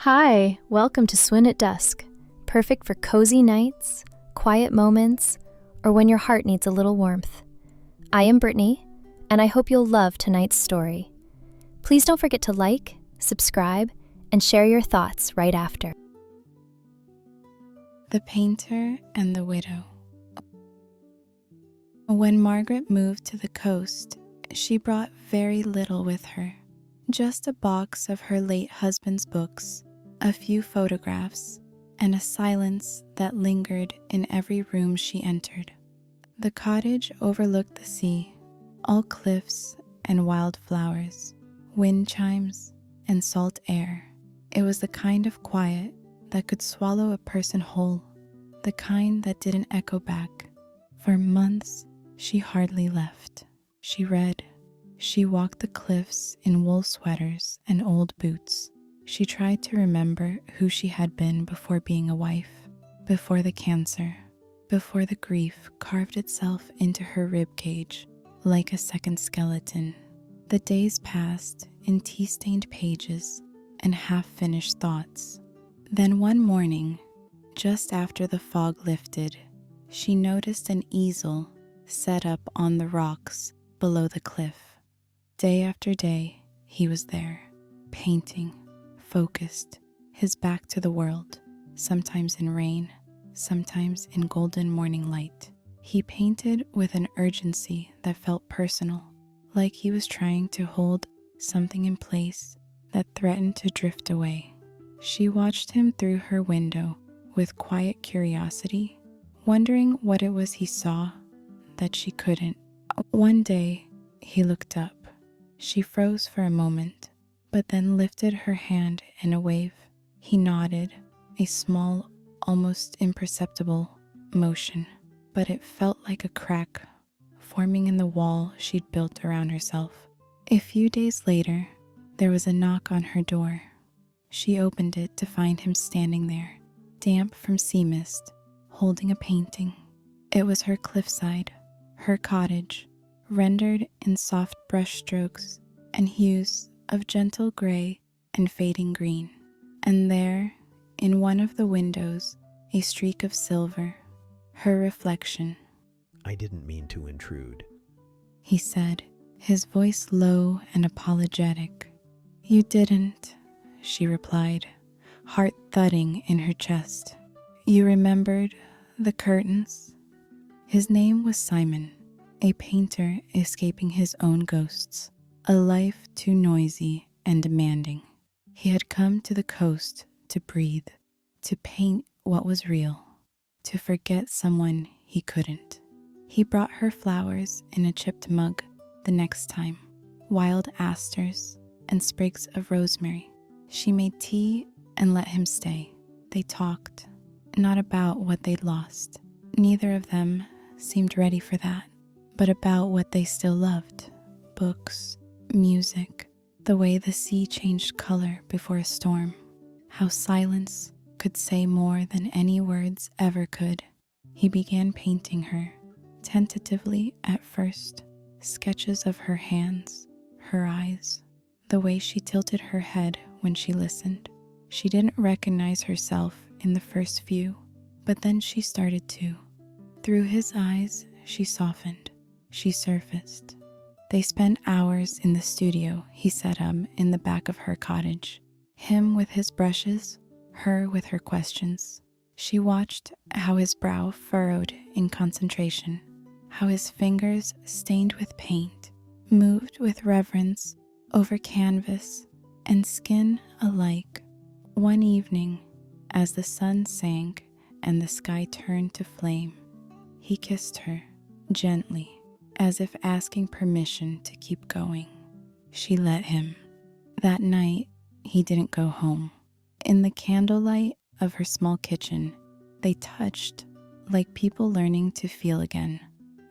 Hi, welcome to Swin at Dusk, perfect for cozy nights, quiet moments, or when your heart needs a little warmth. I am Brittany, and I hope you'll love tonight's story. Please don't forget to like, subscribe, and share your thoughts right after. The Painter and the Widow. When Margaret moved to the coast, she brought very little with her. Just a box of her late husband's books, a few photographs, and a silence that lingered in every room she entered. The cottage overlooked the sea, all cliffs and wild flowers, wind chimes and salt air. It was the kind of quiet that could swallow a person whole, the kind that didn't echo back. For months, she hardly left. She read. She walked the cliffs in wool sweaters and old boots. She tried to remember who she had been before being a wife, before the cancer, before the grief carved itself into her ribcage like a second skeleton. The days passed in tea-stained pages and half-finished thoughts. Then one morning, just after the fog lifted, she noticed an easel set up on the rocks below the cliff. Day after day, he was there, painting, focused, his back to the world, sometimes in rain, sometimes in golden morning light. He painted with an urgency that felt personal, like he was trying to hold something in place that threatened to drift away. She watched him through her window with quiet curiosity, wondering what it was he saw that she couldn't. One day, he looked up. She froze for a moment, but then lifted her hand in a wave. He nodded, a small, almost imperceptible motion, but it felt like a crack forming in the wall she'd built around herself. A few days later, there was a knock on her door. She opened it to find him standing there, damp from sea mist, holding a painting. It was her cliffside, her cottage, rendered in soft brush strokes and hues of gentle gray and fading green. And there, in one of the windows, a streak of silver, her reflection. "I didn't mean to intrude," he said, his voice low and apologetic. "You didn't," she replied, heart thudding in her chest. "You remembered the curtains?" His name was Simon, a painter escaping his own ghosts, a life too noisy and demanding. He had come to the coast to breathe, to paint what was real, to forget someone he couldn't. He brought her flowers in a chipped mug the next time, wild asters and sprigs of rosemary. She made tea and let him stay. They talked, not about what they'd lost. Neither of them seemed ready for that, but about what they still loved: books, music, the way the sea changed color before a storm, how silence could say more than any words ever could. He began painting her, tentatively at first, sketches of her hands, her eyes, the way she tilted her head when she listened. She didn't recognize herself in the first few, but then she started to. Through his eyes, she softened. She surfaced. They spent hours in the studio he set up in the back of her cottage, him with his brushes, her with her questions. She watched how his brow furrowed in concentration, how his fingers, stained with paint, moved with reverence over canvas and skin alike. One evening, as the sun sank and the sky turned to flame, he kissed her gently, as if asking permission to keep going. She let him. That night, he didn't go home. In the candlelight of her small kitchen, they touched like people learning to feel again.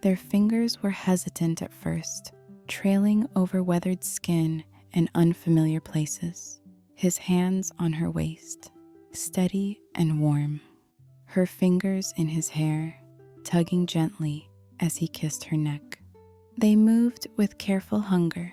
Their fingers were hesitant at first, trailing over weathered skin and unfamiliar places. His hands on her waist, steady and warm. Her fingers in his hair, tugging gently as he kissed her neck. They moved with careful hunger,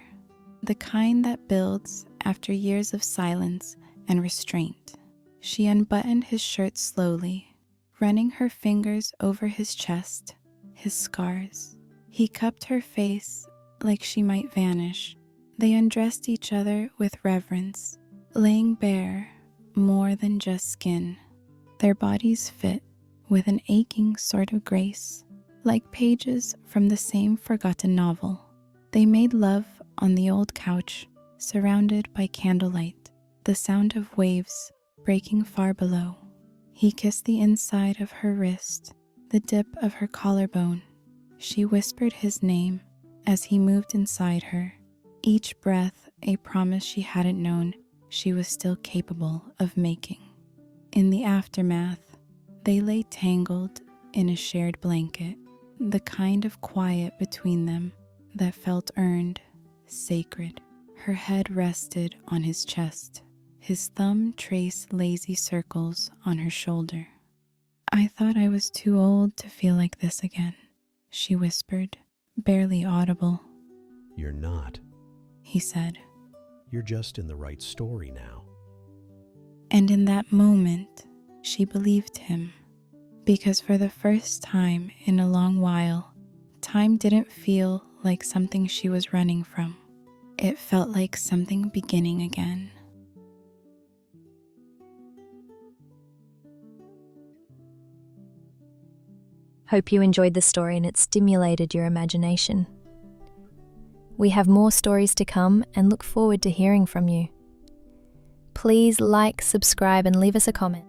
the kind that builds after years of silence and restraint. She unbuttoned his shirt slowly, running her fingers over his chest, his scars. He cupped her face like she might vanish. They undressed each other with reverence, laying bare more than just skin. Their bodies fit with an aching sort of grace, like pages from the same forgotten novel. They made love on the old couch, surrounded by candlelight, the sound of waves breaking far below. He kissed the inside of her wrist, the dip of her collarbone. She whispered his name as he moved inside her, each breath a promise she hadn't known she was still capable of making. In the aftermath, they lay tangled in a shared blanket, the kind of quiet between them that felt earned, sacred. Her head rested on his chest. His thumb traced lazy circles on her shoulder. "I thought I was too old to feel like this again," she whispered, barely audible. You're not. He said. You're just in the right story now. And in that moment, she believed him, because for the first time in a long while, time didn't feel like something she was running from. It felt like something beginning again. Hope you enjoyed the story and it stimulated your imagination. We have more stories to come and look forward to hearing from you. Please like, subscribe, and leave us a comment.